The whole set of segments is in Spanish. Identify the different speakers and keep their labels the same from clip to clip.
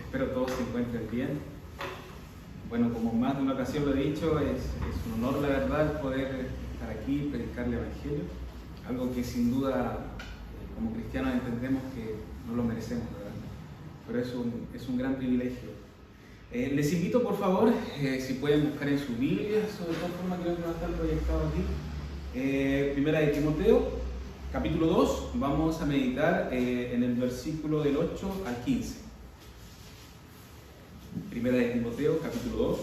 Speaker 1: Espero todos se encuentren bien. Bueno, como más de una ocasión lo he dicho, es un honor, la verdad, el poder estar aquí y predicar el Evangelio. Algo que sin duda, como cristianos, entendemos que no lo merecemos, ¿verdad? Pero es un gran privilegio. Les invito, por favor, si pueden buscar en sus Biblias, de todas formas creo que va a estar proyectado aquí. Primera de Timoteo, capítulo 2, vamos a meditar en el versículo del 8 al 15. Primera de Timoteo, capítulo 2,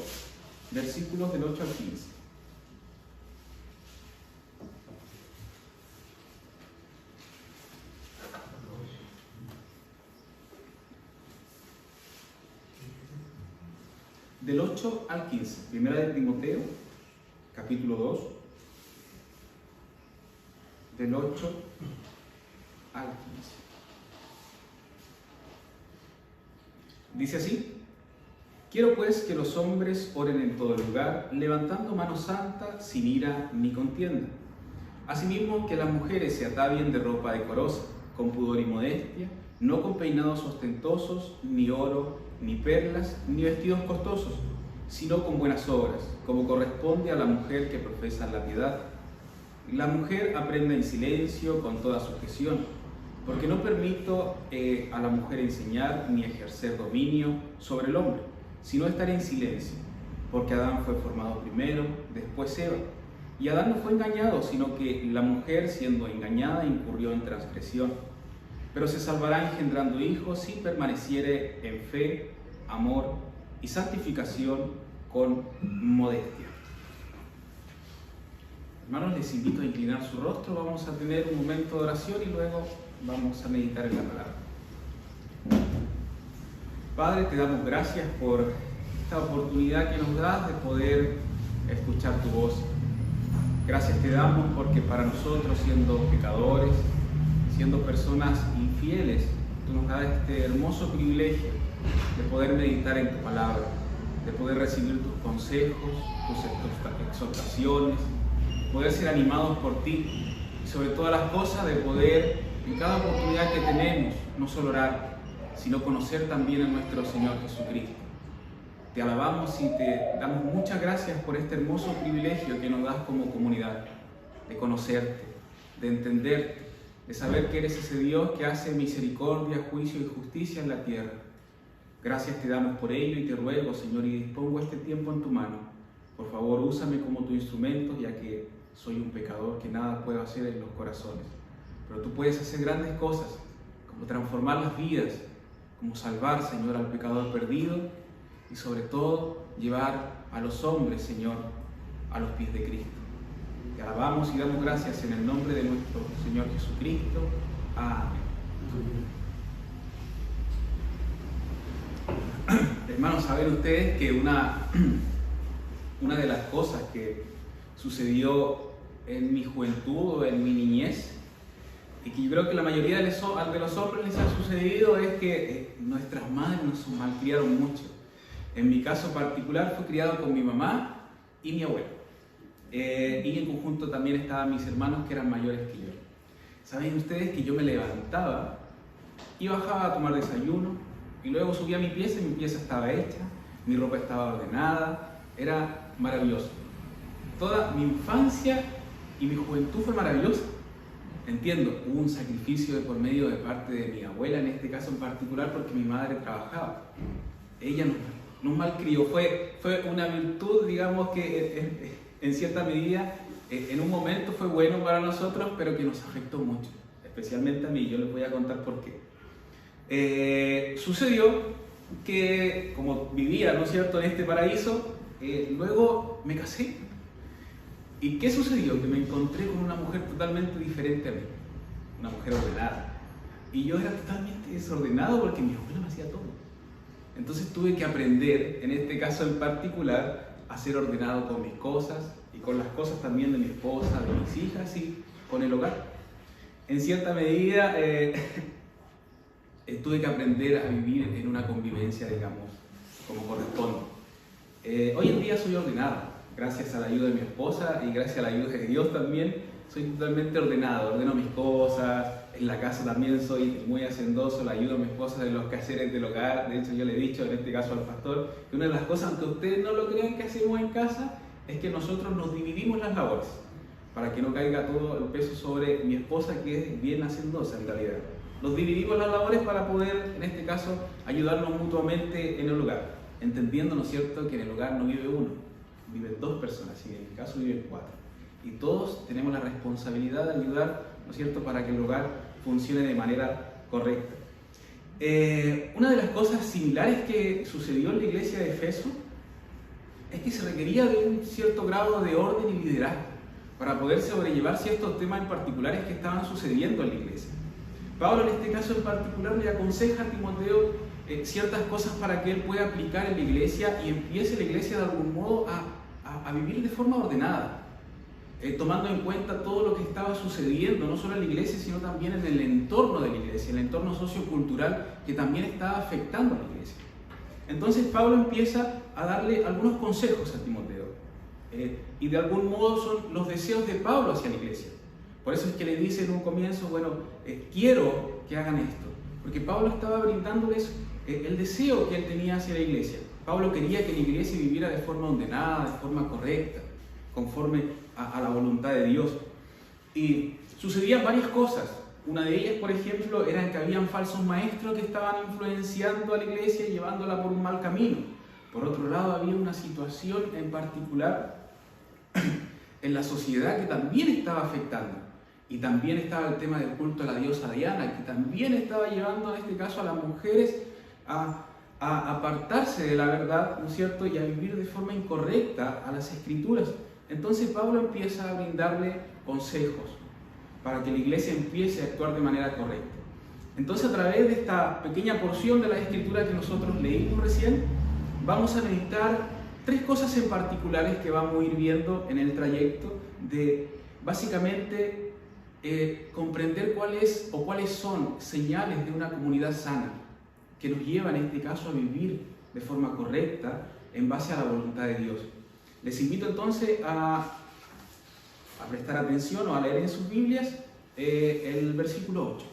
Speaker 1: versículos del 8 al 15. Del 8 al 15. Primera de Timoteo, capítulo 2, del 8 al 15. Dice así: Quiero pues que los hombres oren en todo lugar, levantando mano santa, sin ira ni contienda. Asimismo, que las mujeres se atavien de ropa decorosa, con pudor y modestia, no con peinados ostentosos, ni oro, ni perlas, ni vestidos costosos, sino con buenas obras, como corresponde a la mujer que profesa la piedad. La mujer aprenda en silencio, con toda sujeción, porque no permito a la mujer enseñar ni ejercer dominio sobre el hombre, sino estar en silencio, porque Adán fue formado primero, después Eva. Y Adán no fue engañado, sino que la mujer, siendo engañada, incurrió en transgresión. Pero se salvará engendrando hijos si permaneciere en fe, amor y santificación con modestia. Hermanos, les invito a inclinar su rostro. Vamos a tener un momento de oración y luego vamos a meditar en la palabra. Padre, te damos gracias por esta oportunidad que nos das de poder escuchar tu voz. Gracias te damos porque para nosotros, siendo pecadores, siendo personas infieles, tú nos das este hermoso privilegio de poder meditar en tu palabra, de poder recibir tus consejos, tus exhortaciones, poder ser animados por ti y sobre todas las cosas de poder, en cada oportunidad que tenemos, no solo orar, sino conocer también a nuestro Señor Jesucristo. Te alabamos y te damos muchas gracias por este hermoso privilegio que nos das como comunidad, de conocerte, de entenderte, de saber que eres ese Dios que hace misericordia, juicio y justicia en la tierra. Gracias te damos por ello y te ruego, Señor, y dispongo este tiempo en tu mano. Por favor, úsame como tu instrumento, ya que soy un pecador que nada puedo hacer en los corazones. Pero tú puedes hacer grandes cosas, como transformar las vidas, como salvar, Señor, al pecador perdido y sobre todo llevar a los hombres, Señor, a los pies de Cristo. Te alabamos y damos gracias en el nombre de nuestro Señor Jesucristo. Amén. Hermanos, saben ustedes que una de las cosas que sucedió en mi juventud o en mi niñez, y que yo creo que la mayoría de los hombres les ha sucedido, es que nuestras madres nos malcriaron mucho. En mi caso particular fui criado con mi mamá y mi abuela. Y en conjunto también estaban mis hermanos que eran mayores que yo. Saben ustedes que yo me levantaba y bajaba a tomar desayuno y luego subía a mi pieza y mi pieza estaba hecha, mi ropa estaba ordenada, era maravilloso. Toda mi infancia y mi juventud fue maravillosa. Entiendo, hubo un sacrificio de por medio de parte de mi abuela, en este caso en particular, porque mi madre trabajaba. Ella nos malcrió, fue una virtud, digamos, que en cierta medida, en un momento fue bueno para nosotros, pero que nos afectó mucho, especialmente a mí. Yo les voy a contar por qué. Sucedió que, como vivía, ¿no es cierto?, en este paraíso, luego me casé. ¿Y qué sucedió? Que me encontré con una mujer totalmente diferente a mí, una mujer ordenada. Y yo era totalmente desordenado porque mi abuela me hacía todo. Entonces tuve que aprender, en este caso en particular, a ser ordenado con mis cosas y con las cosas también de mi esposa, de mis hijas y con el hogar. En cierta medida tuve que aprender a vivir en una convivencia, digamos, como corresponde. Hoy en día soy ordenado. Gracias a la ayuda de mi esposa y gracias a la ayuda de Dios también, soy totalmente ordenado. Ordeno mis cosas, En la casa también soy muy hacendoso, le ayudo a mi esposa en los quehaceres del hogar. De hecho, yo le he dicho, en este caso al pastor, que una de las cosas, aunque ustedes no lo crean, que hacemos en casa, es que nosotros nos dividimos las labores, para que no caiga todo el peso sobre mi esposa, que es bien hacendosa en realidad. Nos dividimos las labores para poder, en este caso, ayudarnos mutuamente en el hogar, entendiendo, ¿no es cierto?, que en el hogar no vive uno, viven dos personas, y en mi caso viven cuatro. Y todos tenemos la responsabilidad de ayudar, ¿no es cierto?, para que el hogar funcione de manera correcta. Una de las cosas similares que sucedió en la iglesia de Efeso es que se requería de un cierto grado de orden y liderazgo para poder sobrellevar ciertos temas en particulares que estaban sucediendo en la iglesia. Pablo, en este caso en particular, le aconseja a Timoteo ciertas cosas para que él pueda aplicar en la iglesia y empiece la iglesia de algún modo a vivir de forma ordenada, tomando en cuenta todo lo que estaba sucediendo, no solo en la iglesia, sino también en el entorno de la iglesia, el entorno sociocultural que también estaba afectando a la iglesia. Entonces Pablo empieza a darle algunos consejos a Timoteo, y de algún modo son los deseos de Pablo hacia la iglesia. Por eso es que le dice en un comienzo, bueno, quiero que hagan esto, porque Pablo estaba brindándoles el deseo que él tenía hacia la iglesia. Pablo quería que la iglesia viviera de forma ordenada, de forma correcta, conforme a la voluntad de Dios. Y sucedían varias cosas. Una de ellas, por ejemplo, era que habían falsos maestros que estaban influenciando a la iglesia y llevándola por un mal camino. Por otro lado, había una situación en particular en la sociedad que también estaba afectando. Y también estaba el tema del culto a la diosa Diana, que también estaba llevando, en este caso, a las mujeres a apartarse de la verdad, ¿no es cierto?, y a vivir de forma incorrecta a las Escrituras. Entonces Pablo empieza a brindarle consejos para que la iglesia empiece a actuar de manera correcta. Entonces, a través de esta pequeña porción de la Escritura que nosotros leímos recién, vamos a meditar tres cosas en particulares que vamos a ir viendo en el trayecto de, básicamente, comprender cuáles son señales de una comunidad sana que nos llevan, en este caso, a vivir de forma correcta en base a la voluntad de Dios. Les invito entonces a prestar atención o a leer en sus Biblias el versículo 8.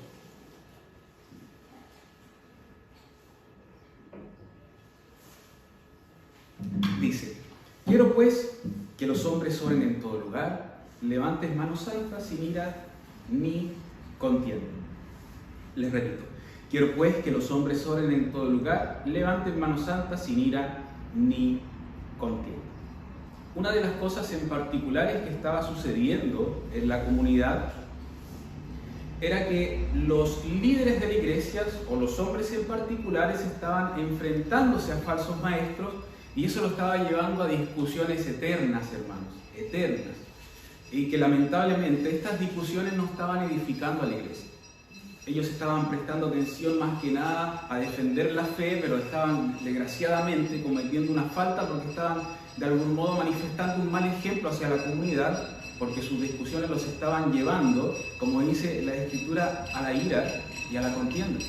Speaker 1: Dice: quiero pues que los hombres oren en todo lugar, levanten manos santas sin ira ni contienda. Les repito: quiero pues que los hombres oren en todo lugar, levanten manos santas sin ira ni contienda. Una de las cosas en particulares que estaba sucediendo en la comunidad era que los líderes de la iglesia, o los hombres en particulares, estaban enfrentándose a falsos maestros, y eso lo estaba llevando a discusiones eternas, hermanos, eternas. Y que lamentablemente estas discusiones no estaban edificando a la iglesia. Ellos estaban prestando atención más que nada a defender la fe, pero estaban desgraciadamente cometiendo una falta porque estaban de algún modo manifestando un mal ejemplo hacia la comunidad, porque sus discusiones los estaban llevando, como dice la Escritura, a la ira y a la contienda.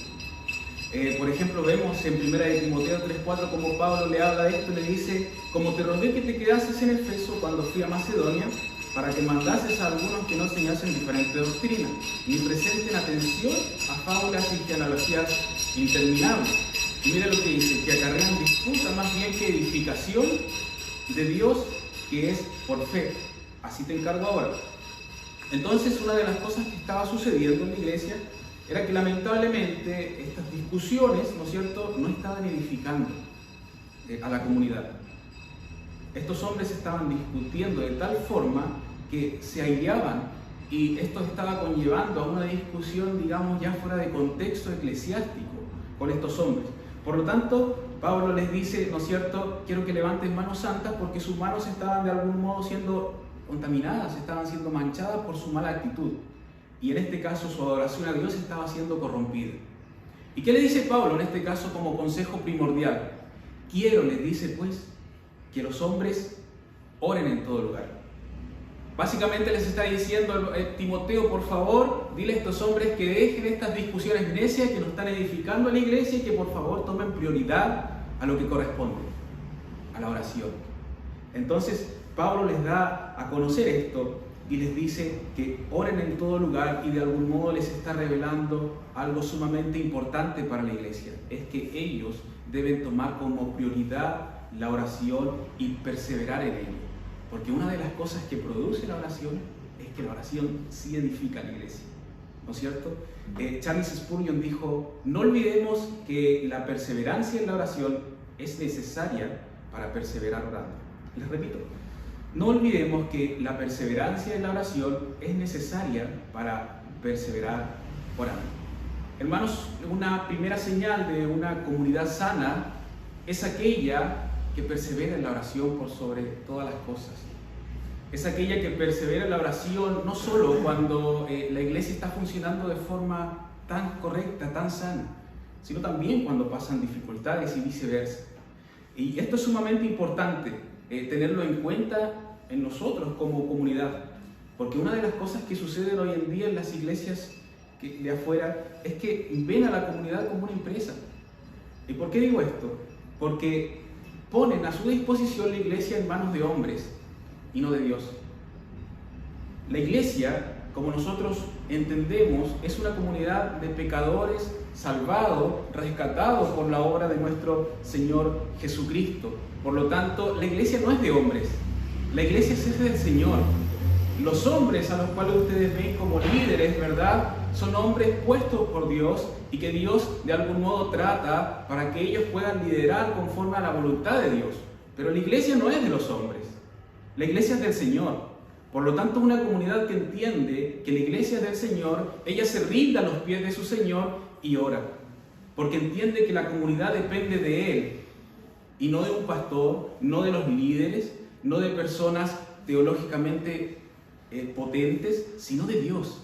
Speaker 1: Por ejemplo, vemos en 1 Timoteo 3:4 como Pablo le habla de esto y le dice: como te rogué que te quedases en Efeso cuando fui a Macedonia, para que mandases a algunos que no enseñasen diferente doctrina, ni presenten atención a fábulas y genealogías interminables. Y mira lo que dice: que acarrean disputa más bien que edificación de Dios, que es por fe. Así te encargo ahora. Entonces, una de las cosas que estaba sucediendo en la iglesia era que lamentablemente estas discusiones, ¿no es cierto?, no estaban edificando a la comunidad. Estos hombres estaban discutiendo de tal forma que se aireaban, y esto estaba conllevando a una discusión, digamos, ya fuera de contexto eclesiástico con estos hombres. Por lo tanto, Pablo les dice, ¿no es cierto?, quiero que levanten manos santas, porque sus manos estaban de algún modo siendo contaminadas, estaban siendo manchadas por su mala actitud. Y en este caso su adoración a Dios estaba siendo corrompida. ¿Y qué le dice Pablo en este caso como consejo primordial? Quiero, les dice pues, que los hombres oren en todo lugar. Básicamente les está diciendo, Timoteo, por favor, dile a estos hombres que dejen estas discusiones necias que no están edificando a la iglesia, y que por favor tomen prioridad a lo que corresponde, a la oración. Entonces Pablo les da a conocer esto, y les dice que oren en todo lugar, y de algún modo les está revelando algo sumamente importante para la iglesia. Es que ellos deben tomar como prioridad la oración y perseverar en ello. Porque una de las cosas que produce la oración es que la oración sí edifica a la iglesia, ¿no es cierto? Charles Spurgeon dijo: no olvidemos que la perseverancia en la oración es necesaria para perseverar orando. Les repito, no olvidemos que la perseverancia en la oración es necesaria para perseverar orando. Hermanos, una primera señal de una comunidad sana es aquella que persevera en la oración por sobre todas las cosas. Es aquella que persevera en la oración no solo cuando la iglesia está funcionando de forma tan correcta, tan sana, sino también cuando pasan dificultades y viceversa. Y esto es sumamente importante, tenerlo en cuenta en nosotros como comunidad, porque una de las cosas que suceden hoy en día en las iglesias de afuera es que ven a la comunidad como una empresa. ¿Y por qué digo esto? Porque ponen a su disposición la iglesia en manos de hombres y no de Dios. La iglesia, como nosotros entendemos, es una comunidad de pecadores salvados, rescatados por la obra de nuestro Señor Jesucristo. Por lo tanto, la iglesia no es de hombres, la iglesia es del Señor. Los hombres a los cuales ustedes ven como líderes, ¿verdad?, son hombres puestos por Dios y que Dios de algún modo trata para que ellos puedan liderar conforme a la voluntad de Dios. Pero la iglesia no es de los hombres, la iglesia es del Señor. Por lo tanto, una comunidad que entiende que la iglesia es del Señor, ella se rinde a los pies de su Señor y ora, porque entiende que la comunidad depende de Él y no de un pastor, no de los líderes, no de personas teológicamente potentes, sino de Dios.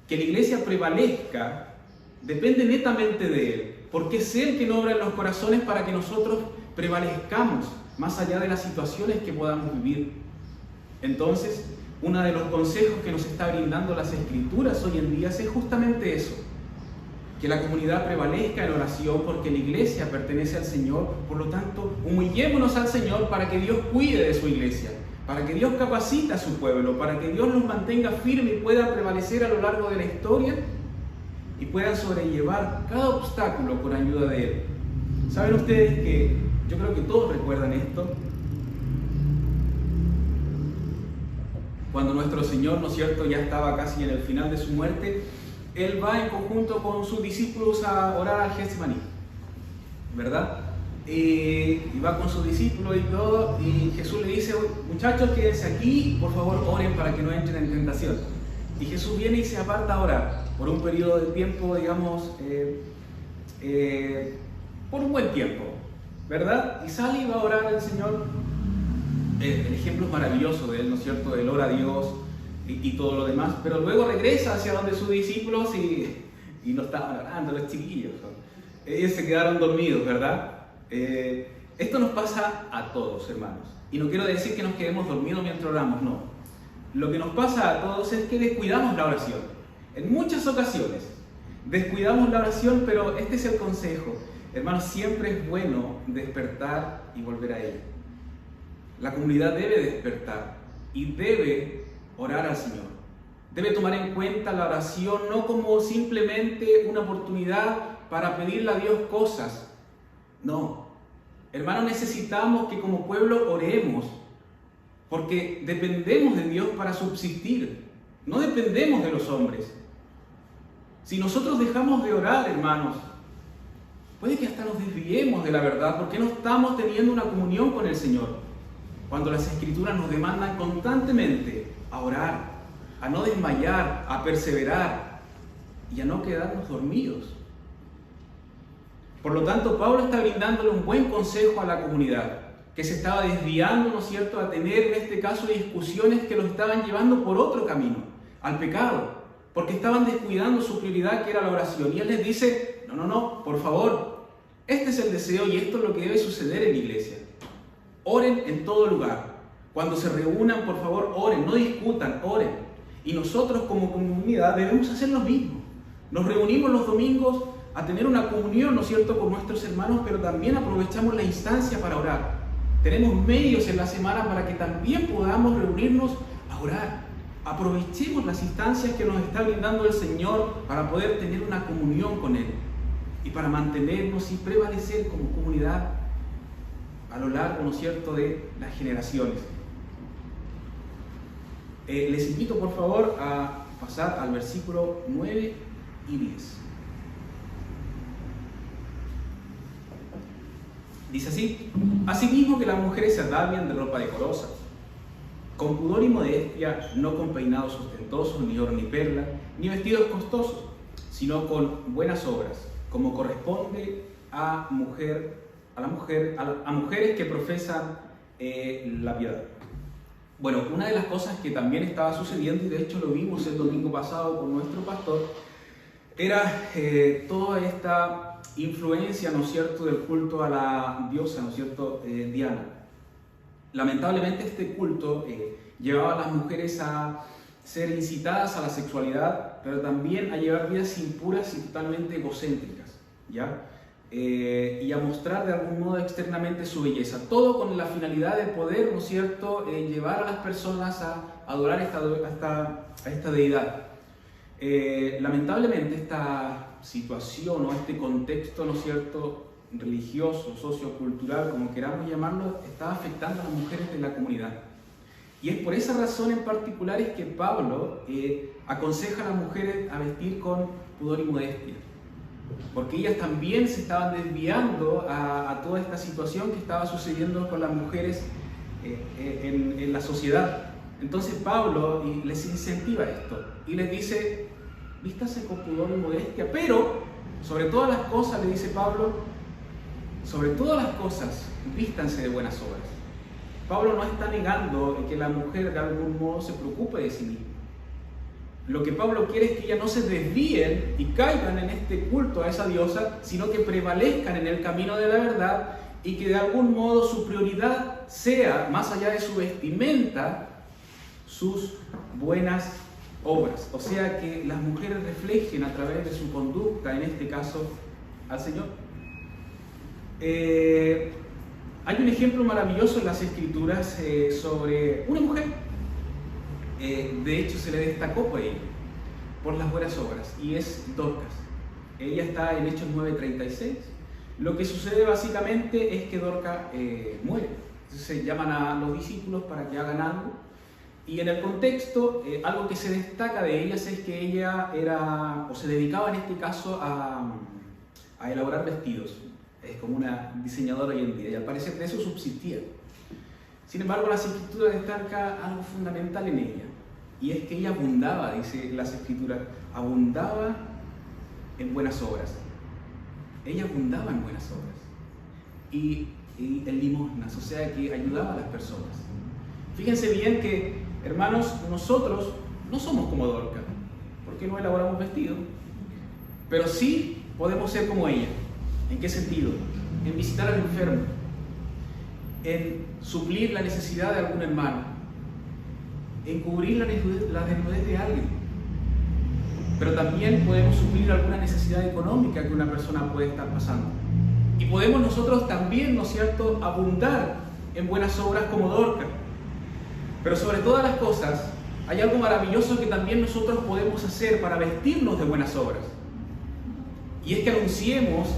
Speaker 1: Que la iglesia prevalezca depende netamente de Él, porque es Él quien obra en los corazones para que nosotros prevalezcamos más allá de las situaciones que podamos vivir. Entonces, uno de los consejos que nos está brindando las Escrituras hoy en día es justamente eso: que la comunidad prevalezca en oración, porque la iglesia pertenece al Señor. Por lo tanto, humillémonos al Señor para que Dios cuide de su iglesia, para que Dios capacite a su pueblo, para que Dios los mantenga firmes y pueda prevalecer a lo largo de la historia y puedan sobrellevar cada obstáculo con ayuda de Él. ¿Saben ustedes que yo creo que todos recuerdan esto? Cuando nuestro Señor, ¿no es cierto?, ya estaba casi en el final de su muerte, Él va en conjunto con sus discípulos a orar al Getsemaní, ¿verdad? Y va con sus discípulos y todo, y Jesús le dice: muchachos, quédense aquí, por favor oren para que no entren en tentación. Y Jesús viene y se aparta a orar por un periodo de tiempo, digamos, por un buen tiempo, ¿verdad? Y sale y va a orar al Señor. El ejemplo es maravilloso de Él, ¿no es cierto? Él ora a Dios y todo lo demás, pero luego regresa hacia donde sus discípulos y no estaban orando los chiquillos, ¿no? Ellos se quedaron dormidos, ¿verdad? Esto nos pasa a todos, hermanos, y no quiero decir que nos quedemos dormidos mientras oramos, no. Lo que nos pasa a todos es que descuidamos la oración. En muchas ocasiones descuidamos la oración, pero este es el consejo. Hermanos, siempre es bueno despertar y volver a ella. La comunidad debe despertar y debe orar al Señor. Debe tomar en cuenta la oración no como simplemente una oportunidad para pedirle a Dios cosas. No, hermanos, necesitamos que como pueblo oremos, porque dependemos de Dios para subsistir, no dependemos de los hombres. Si nosotros dejamos de orar, hermanos, puede que hasta nos desviemos de la verdad, porque no estamos teniendo una comunión con el Señor. Cuando las Escrituras nos demandan constantemente a orar, a no desmayar, a perseverar y a no quedarnos dormidos. Por lo tanto, Pablo está brindándole un buen consejo a la comunidad, que se estaba desviando, ¿no es cierto?, a tener en este caso discusiones que los estaban llevando por otro camino, al pecado, porque estaban descuidando su prioridad, que era la oración. Y él les dice: no, por favor, este es el deseo y esto es lo que debe suceder en la iglesia. Oren en todo lugar. Cuando se reúnan, por favor, oren, no discutan, oren. Y nosotros como comunidad debemos hacer lo mismo. Nos reunimos los domingos a tener una comunión, ¿no es cierto?, con nuestros hermanos, pero también aprovechamos la instancia para orar. Tenemos medios en la semana para que también podamos reunirnos a orar. aprovechemos las instancias que nos está brindando el Señor para poder tener una comunión con Él y para mantenernos y prevalecer como comunidad a lo largo, ¿no es cierto?, de las generaciones. Les invito por favor a pasar al versículo 9 y 10. Dice así: asimismo que las mujeres se atavían de ropa decorosa, con pudor y modestia, no con peinados ostentosos, ni oro ni perla, ni vestidos costosos, sino con buenas obras, como corresponde a mujeres que profesan la piedad. Bueno, una de las cosas que también estaba sucediendo, y de hecho lo vimos el domingo pasado con nuestro pastor, era toda esta influencia, ¿no es cierto?, del culto a la diosa, ¿no es cierto?, Diana. Lamentablemente este culto llevaba a las mujeres a ser incitadas a la sexualidad, pero también a llevar vidas impuras y totalmente egocéntricas, ¿ya? Y a mostrar de algún modo externamente su belleza, todo con la finalidad de poder, ¿no es cierto?, llevar a las personas a adorar a esta deidad. Lamentablemente esta situación o este contexto, ¿no es cierto?, religioso, sociocultural, como queramos llamarlo, está afectando a las mujeres de la comunidad. Y es por esa razón en particular es que Pablo aconseja a las mujeres a vestir con pudor y modestia, porque ellas también se estaban desviando a toda esta situación que estaba sucediendo con las mujeres en la sociedad. Entonces Pablo les incentiva esto y les dice: vístase con pudor y modestia, pero sobre todas las cosas, le dice Pablo, sobre todas las cosas, vístanse de buenas obras. Pablo no está negando que la mujer de algún modo se preocupe de sí misma. Lo que Pablo quiere es que ellas no se desvíen y caigan en este culto a esa diosa, sino que prevalezcan en el camino de la verdad y que de algún modo su prioridad sea, más allá de su vestimenta, sus buenas obras. O sea, que las mujeres reflejen a través de su conducta, en este caso, al Señor. Hay un ejemplo maravilloso en las Escrituras sobre una mujer. De hecho, se le destacó por las buenas obras, y es Dorcas. Ella está en Hechos 9:36. Lo que sucede básicamente es que Dorcas muere. Entonces llaman a los discípulos para que hagan algo, y en el contexto, algo que se destaca de ellas es que ella se dedicaba en este caso a elaborar vestidos. Es como una diseñadora hoy en día, y al parecer de eso subsistía. Sin embargo, las Escrituras destacan algo fundamental en ella, y es que ella abundaba, dice las Escrituras, abundaba en buenas obras. Ella abundaba en buenas obras y en limosnas, o sea que ayudaba a las personas. Fíjense bien que, hermanos, nosotros no somos como Dorcas, porque no elaboramos vestidos, pero sí podemos ser como ella. ¿En qué sentido? En visitar al enfermo, en suplir la necesidad de algún hermano, en cubrir la desnudez de alguien. Pero también podemos suplir alguna necesidad económica que una persona puede estar pasando. Y podemos nosotros también, ¿no es cierto?, abundar en buenas obras como Dorcas. Pero sobre todas las cosas, hay algo maravilloso que también nosotros podemos hacer para vestirnos de buenas obras. Y es que anunciemos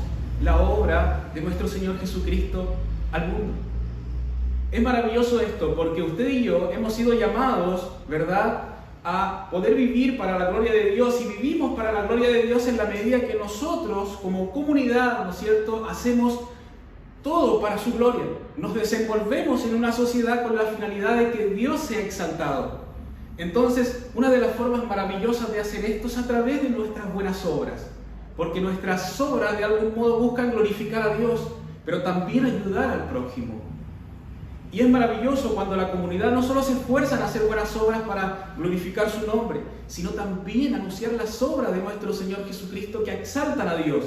Speaker 1: la obra de nuestro Señor Jesucristo al mundo. Es maravilloso esto, porque usted y yo hemos sido llamados, ¿verdad?, a poder vivir para la gloria de Dios, y vivimos para la gloria de Dios en la medida que nosotros, como comunidad, ¿no es cierto?, hacemos todo para su gloria. Nos desenvolvemos en una sociedad con la finalidad de que Dios sea exaltado. Entonces, una de las formas maravillosas de hacer esto es a través de nuestras buenas obras, porque nuestras obras de algún modo buscan glorificar a Dios, pero también ayudar al prójimo. Y es maravilloso cuando la comunidad no solo se esfuerza en hacer buenas obras para glorificar su nombre, sino también anunciar las obras de nuestro Señor Jesucristo que exaltan a Dios.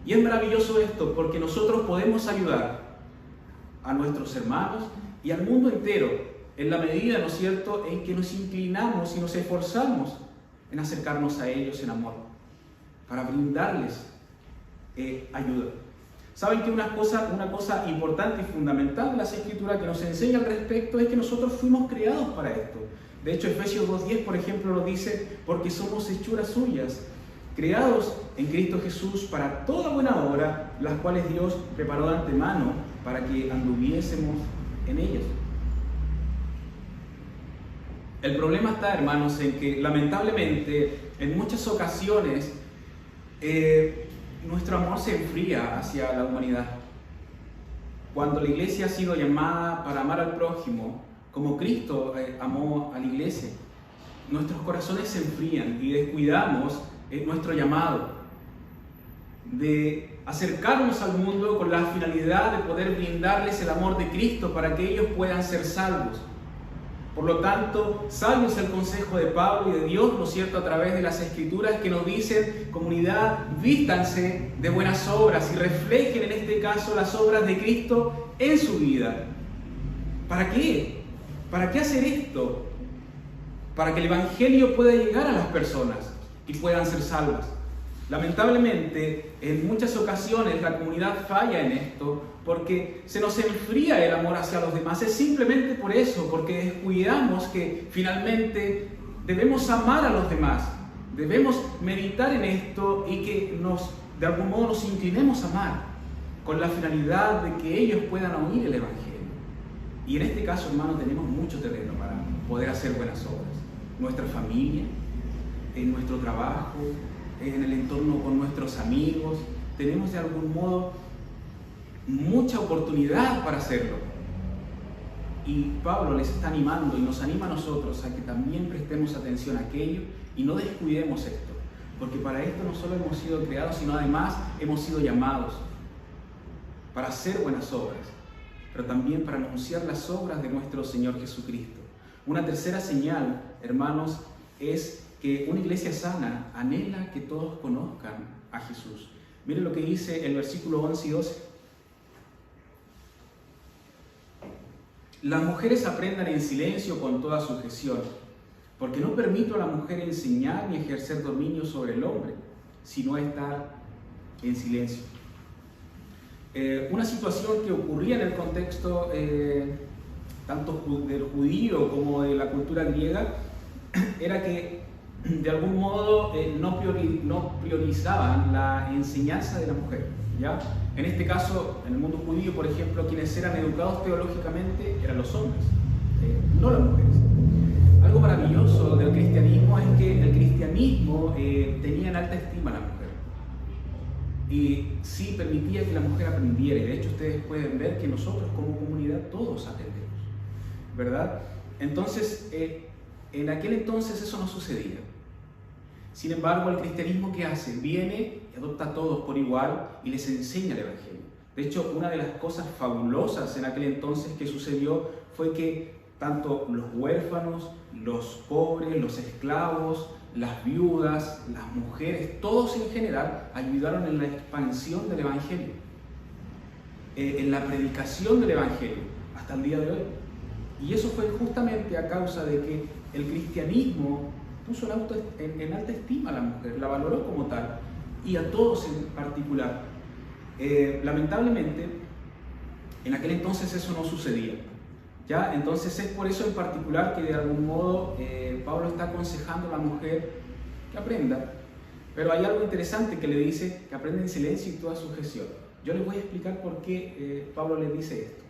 Speaker 1: Y es maravilloso esto porque nosotros podemos ayudar a nuestros hermanos y al mundo entero en la medida, ¿no es cierto?, en que nos inclinamos y nos esforzamos en acercarnos a ellos en amor, para brindarles ayuda. Saben que una cosa importante y fundamental de las Escrituras que nos enseña al respecto es que nosotros fuimos creados para esto. De hecho, Efesios 2:10, por ejemplo, lo dice, porque somos hechuras suyas, creados en Cristo Jesús para toda buena obra, las cuales Dios preparó de antemano para que anduviésemos en ellas. El problema está, hermanos, en que lamentablemente en muchas ocasiones nuestro amor se enfría hacia la humanidad. Cuando la iglesia ha sido llamada para amar al prójimo, como Cristo amó a la iglesia, nuestros corazones se enfrían y descuidamos nuestro llamado de acercarnos al mundo con la finalidad de poder brindarles el amor de Cristo para que ellos puedan ser salvos. Por lo tanto, sabio es el consejo de Pablo y de Dios, ¿no es cierto?, a través de las Escrituras que nos dicen, comunidad, vístanse de buenas obras y reflejen en este caso las obras de Cristo en su vida. ¿Para qué? ¿Para qué hacer esto? Para que el Evangelio pueda llegar a las personas y puedan ser salvas. Lamentablemente, en muchas ocasiones la comunidad falla en esto porque se nos enfría el amor hacia los demás. Es simplemente por eso, porque descuidamos que finalmente debemos amar a los demás. Debemos meditar en esto y que de algún modo nos inclinemos a amar con la finalidad de que ellos puedan oír el Evangelio. Y en este caso, hermano, tenemos mucho terreno para poder hacer buenas obras. Nuestra familia, en nuestro trabajo, en el entorno con nuestros amigos, tenemos de algún modo mucha oportunidad para hacerlo. Y Pablo les está animando y nos anima a nosotros a que también prestemos atención a aquello y no descuidemos esto, porque para esto no solo hemos sido creados, sino además hemos sido llamados para hacer buenas obras, pero también para anunciar las obras de nuestro Señor Jesucristo. Una tercera señal, hermanos, es que una iglesia sana anhela que todos conozcan a Jesús. Miren lo que dice el versículo 11 y 12. Las mujeres aprendan en silencio con toda sujeción, porque no permito a la mujer enseñar ni ejercer dominio sobre el hombre, sino estar en silencio. Una situación que ocurría en el contexto tanto del judío como de la cultura griega era que de algún modo no priorizaban la enseñanza de la mujer, ¿ya? En este caso, en el mundo judío, por ejemplo, quienes eran educados teológicamente eran los hombres, no las mujeres. Algo maravilloso del cristianismo es que el cristianismo tenía en alta estima a la mujer y sí permitía que la mujer aprendiera, y de hecho ustedes pueden ver que nosotros como comunidad todos aprendemos, ¿verdad? Entonces, en aquel entonces eso no sucedía. Sin embargo, el cristianismo, ¿qué hace? Viene y adopta a todos por igual y les enseña el Evangelio. De hecho, una de las cosas fabulosas en aquel entonces que sucedió fue que tanto los huérfanos, los pobres, los esclavos, las viudas, las mujeres, todos en general ayudaron en la expansión del Evangelio, en la predicación del Evangelio, hasta el día de hoy. Y eso fue justamente a causa de que el cristianismo puso en alta estima a la mujer, la valoró como tal, y a todos en particular. Lamentablemente, en aquel entonces eso no sucedía, ¿ya? Entonces es por eso en particular que de algún modo Pablo está aconsejando a la mujer que aprenda, pero hay algo interesante que le dice que aprenda en silencio y toda sujeción. Yo les voy a explicar por qué Pablo le dice esto.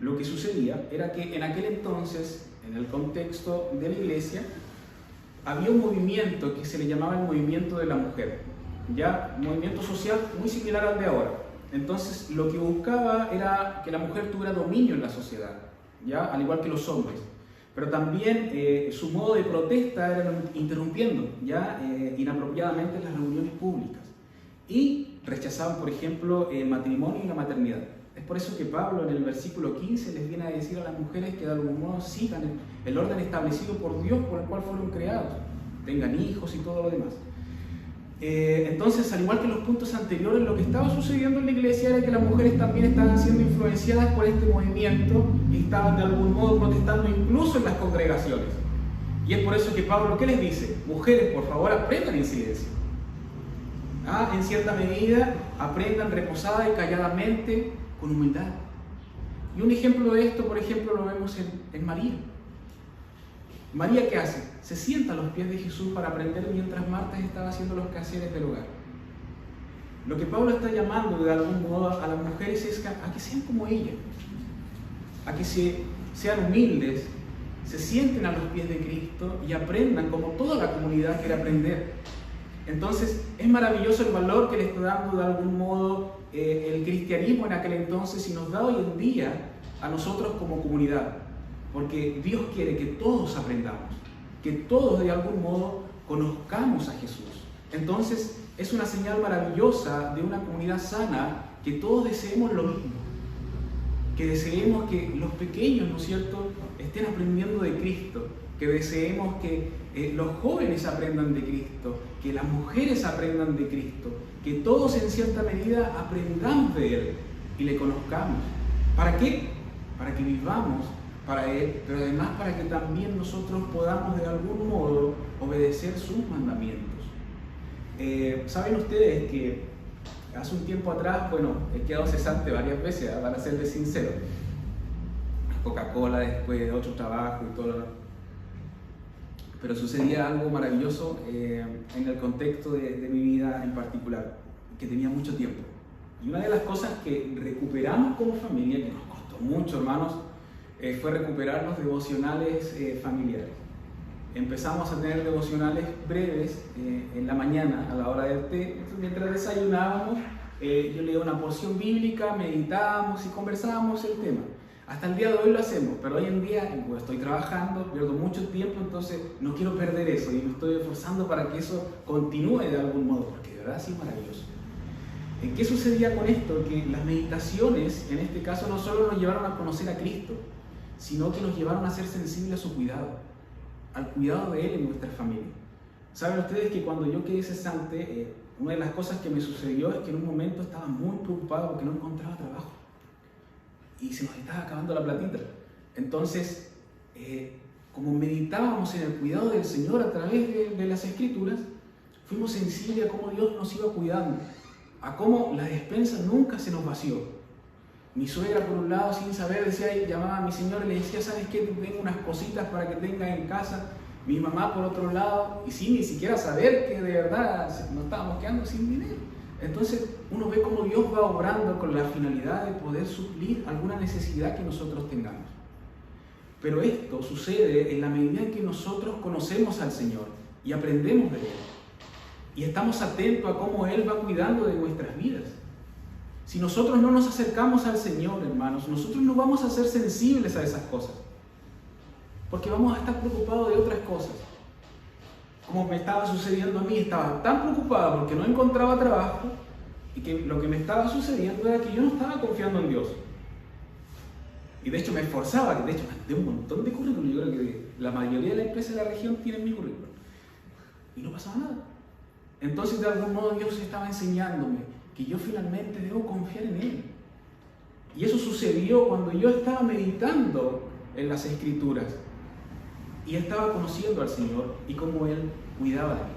Speaker 1: Lo que sucedía era que en aquel entonces, en el contexto de la iglesia, había un movimiento que se le llamaba el movimiento de la mujer, ya, un movimiento social muy similar al de ahora. Entonces, lo que buscaba era que la mujer tuviera dominio en la sociedad, ya, al igual que los hombres. Pero también su modo de protesta era interrumpiendo, ya, inapropiadamente las reuniones públicas. Y rechazaban, por ejemplo, el matrimonio y la maternidad. Es por eso que Pablo en el versículo 15 les viene a decir a las mujeres que de algún modo sigan el orden establecido por Dios por el cual fueron creados, tengan hijos y todo lo demás. Entonces, al igual que los puntos anteriores, lo que estaba sucediendo en la iglesia era que las mujeres también estaban siendo influenciadas por este movimiento y estaban de algún modo protestando incluso en las congregaciones. Y es por eso que Pablo, ¿qué les dice? Mujeres, por favor, aprendan en silencio. En cierta medida, aprendan reposada y calladamente con humildad. Y un ejemplo de esto, por ejemplo, lo vemos en María. María, ¿qué hace? Se sienta a los pies de Jesús para aprender mientras Marta estaba haciendo los quehaceres del hogar. Lo que Pablo está llamando de algún modo a las mujeres es a que sean como ella, a que sean humildes, se sienten a los pies de Cristo y aprendan como toda la comunidad quiere aprender. Entonces es maravilloso el valor que le está dando de algún modo el cristianismo en aquel entonces y nos da hoy en día a nosotros como comunidad, porque Dios quiere que todos aprendamos, que todos de algún modo conozcamos a Jesús. Entonces es una señal maravillosa de una comunidad sana que todos deseemos lo mismo, que deseemos que los pequeños, ¿no es cierto?, estén aprendiendo de Cristo, que deseemos que los jóvenes aprendan de Cristo, que las mujeres aprendan de Cristo, que todos en cierta medida aprendamos de Él y le conozcamos. ¿Para qué? Para que vivamos para Él, pero además para que también nosotros podamos de algún modo obedecer sus mandamientos. ¿Saben ustedes que hace un tiempo atrás, he quedado cesante varias veces, para serles sincero, Coca-Cola después, otro trabajo y todo, pero sucedía algo maravilloso en el contexto de mi vida en particular, que tenía mucho tiempo. Y una de las cosas que recuperamos como familia, que nos costó mucho, hermanos, fue recuperar los devocionales familiares. Empezamos a tener devocionales breves en la mañana a la hora del té. Entonces, mientras desayunábamos, yo leía una porción bíblica, meditábamos y conversábamos el tema. Hasta el día de hoy lo hacemos, pero hoy en día pues, estoy trabajando, pierdo mucho tiempo, entonces no quiero perder eso y me estoy esforzando para que eso continúe de algún modo, porque de verdad sí es maravilloso. ¿Qué sucedía con esto? Que las meditaciones, en este caso, no solo nos llevaron a conocer a Cristo, sino que nos llevaron a ser sensibles a su cuidado, al cuidado de Él en nuestra familia. ¿Saben ustedes que cuando yo quedé cesante, una de las cosas que me sucedió es que en un momento estaba muy preocupado porque no encontraba trabajo y se nos estaba acabando la platita? Entonces, como meditábamos en el cuidado del Señor a través de las Escrituras, fuimos sensibles a cómo Dios nos iba cuidando, a cómo la despensa nunca se nos vació. Mi suegra, por un lado, sin saber, llamaba a mi señora y le decía, ¿sabes qué? Tengo unas cositas para que tengas en casa. Mi mamá, por otro lado, y sin ni siquiera saber que de verdad nos estábamos quedando sin dinero. Entonces, uno ve cómo Dios va obrando con la finalidad de poder suplir alguna necesidad que nosotros tengamos. Pero esto sucede en la medida en que nosotros conocemos al Señor y aprendemos de Él. Y estamos atentos a cómo Él va cuidando de nuestras vidas. Si nosotros no nos acercamos al Señor, hermanos, nosotros no vamos a ser sensibles a esas cosas. Porque vamos a estar preocupados de otras cosas. Como me estaba sucediendo a mí, estaba tan preocupado porque no encontraba trabajo y que lo que me estaba sucediendo era que yo no estaba confiando en Dios. Y de hecho me esforzaba, de hecho mandé un montón de currículum. Yo creo que la mayoría de las empresas de la región tienen mi currículum. Y no pasaba nada. Entonces de algún modo Dios estaba enseñándome que yo finalmente debo confiar en Él. Y eso sucedió cuando yo estaba meditando en las Escrituras y estaba conociendo al Señor y cómo Él cuidaba de mí.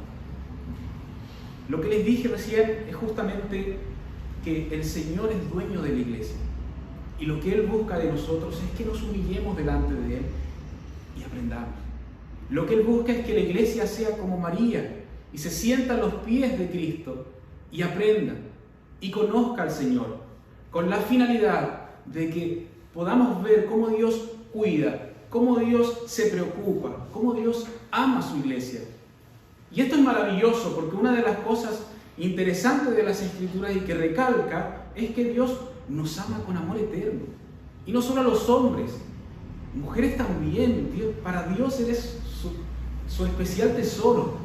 Speaker 1: Lo que les dije recién es justamente que el Señor es dueño de la iglesia y lo que Él busca de nosotros es que nos humillemos delante de Él y aprendamos. Lo que Él busca es que la iglesia sea como María y se sienta a los pies de Cristo y aprenda y conozca al Señor, con la finalidad de que podamos ver cómo Dios cuida, cómo Dios se preocupa, cómo Dios ama a su iglesia. Y esto es maravilloso porque una de las cosas interesantes de las Escrituras y que recalca es que Dios nos ama con amor eterno. Y no solo a los hombres, mujeres también. Para Dios eres su especial tesoro,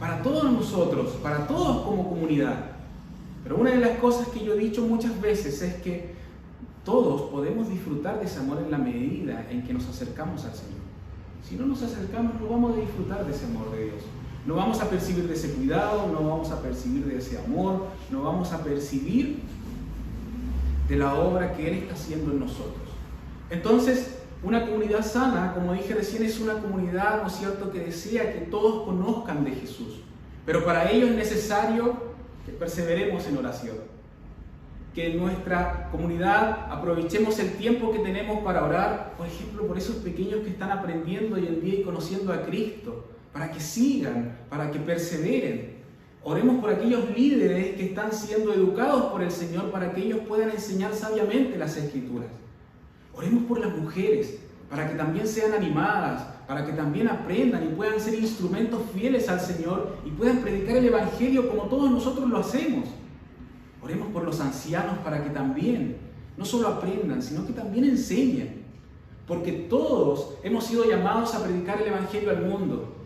Speaker 1: para todos nosotros, para todos como comunidad. Pero una de las cosas que yo he dicho muchas veces es que todos podemos disfrutar de ese amor en la medida en que nos acercamos al Señor. Si no nos acercamos, no vamos a disfrutar de ese amor de Dios. No vamos a percibir de ese cuidado, no vamos a percibir de ese amor, no vamos a percibir de la obra que Él está haciendo en nosotros. Entonces, una comunidad sana, como dije recién, es una comunidad, ¿no es cierto?, que desea que todos conozcan de Jesús. Pero para ello es necesario que perseveremos en oración, que en nuestra comunidad aprovechemos el tiempo que tenemos para orar, por ejemplo, por esos pequeños que están aprendiendo hoy en día y conociendo a Cristo, para que sigan, para que perseveren. Oremos por aquellos líderes que están siendo educados por el Señor para que ellos puedan enseñar sabiamente las Escrituras. Oremos por las mujeres, para que también sean animadas, para que también aprendan y puedan ser instrumentos fieles al Señor y puedan predicar el Evangelio como todos nosotros lo hacemos. Oremos por los ancianos para que también no solo aprendan, sino que también enseñen. Porque todos hemos sido llamados a predicar el Evangelio al mundo.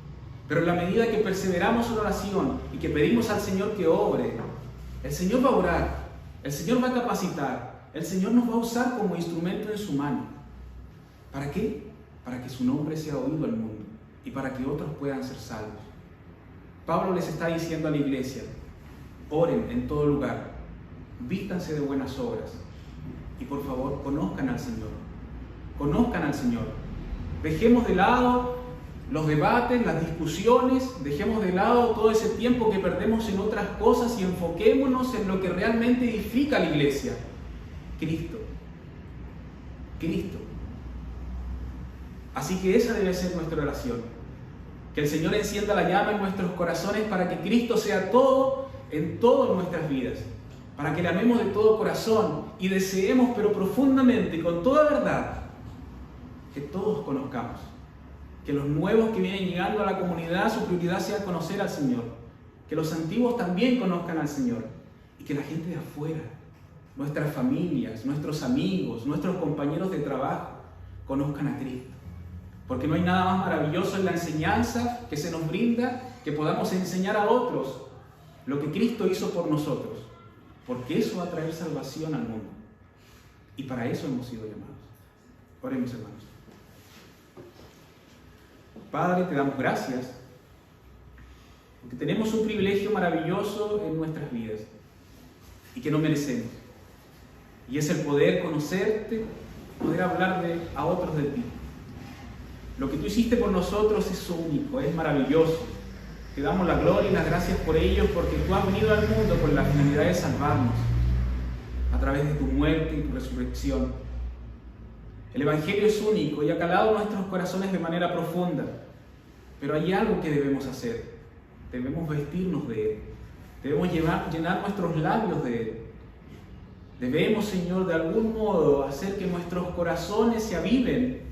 Speaker 1: Pero en la medida que perseveramos en oración y que pedimos al Señor que obre, el Señor va a orar, el Señor va a capacitar, el Señor nos va a usar como instrumento en su mano. ¿Para qué? Para que su nombre sea oído al mundo y para que otros puedan ser salvos. Pablo les está diciendo a la iglesia: oren en todo lugar, vístanse de buenas obras y por favor conozcan al Señor. Conozcan al Señor. Dejemos de lado los debates, las discusiones, dejemos de lado todo ese tiempo que perdemos en otras cosas y enfoquémonos en lo que realmente edifica a la iglesia: Cristo. Cristo. Así que esa debe ser nuestra oración. Que el Señor encienda la llama en nuestros corazones para que Cristo sea todo en todas nuestras vidas. Para que le amemos de todo corazón y deseemos, pero profundamente, con toda verdad, que todos conozcamos. Que los nuevos que vienen llegando a la comunidad, su prioridad sea conocer al Señor. Que los antiguos también conozcan al Señor. Y que la gente de afuera, nuestras familias, nuestros amigos, nuestros compañeros de trabajo, conozcan a Cristo. Porque no hay nada más maravilloso en la enseñanza que se nos brinda, que podamos enseñar a otros lo que Cristo hizo por nosotros. Porque eso va a traer salvación al mundo. Y para eso hemos sido llamados. Oremos, hermanos. Padre, te damos gracias porque tenemos un privilegio maravilloso en nuestras vidas y que no merecemos. Y es el poder conocerte, poder hablar a otros de ti. Lo que tú hiciste por nosotros es único, es maravilloso. Te damos la gloria y las gracias por ello, porque tú has venido al mundo con la finalidad de salvarnos a través de tu muerte y tu resurrección. El Evangelio es único y ha calado nuestros corazones de manera profunda, pero hay algo que debemos hacer. Debemos vestirnos de Él, debemos llenar nuestros labios de Él. Debemos, Señor, de algún modo hacer que nuestros corazones se aviven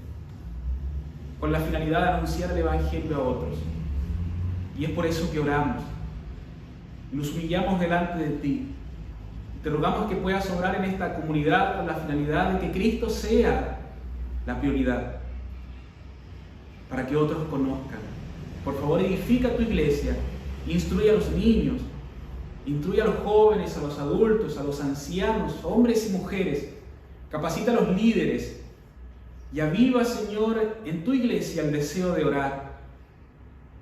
Speaker 1: con la finalidad de anunciar el Evangelio a otros. Y es por eso que oramos. Nos humillamos delante de ti. Te rogamos que puedas obrar en esta comunidad con la finalidad de que Cristo sea la prioridad, para que otros conozcan. Por favor, edifica tu iglesia, instruye a los niños, instruye a los jóvenes, a los adultos, a los ancianos, hombres y mujeres. Capacita a los líderes y aviva, Señor, en tu iglesia el deseo de orar,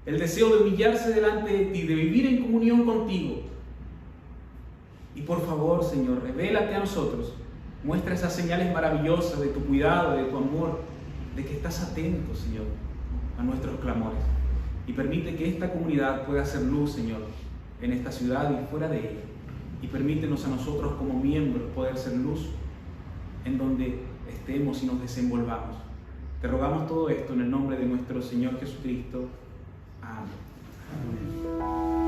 Speaker 1: el deseo de humillarse delante de ti, de vivir en comunión contigo. Y por favor, Señor, revélate a nosotros, muestra esas señales maravillosas de tu cuidado, de tu amor, de que estás atento, Señor, a nuestros clamores. Y permite que esta comunidad pueda hacer luz, Señor, en esta ciudad y fuera de ella. Y permítenos a nosotros como miembros poder ser luz en donde estemos y nos desenvolvamos. Te rogamos todo esto en el nombre de nuestro Señor Jesucristo. Amén. Amén.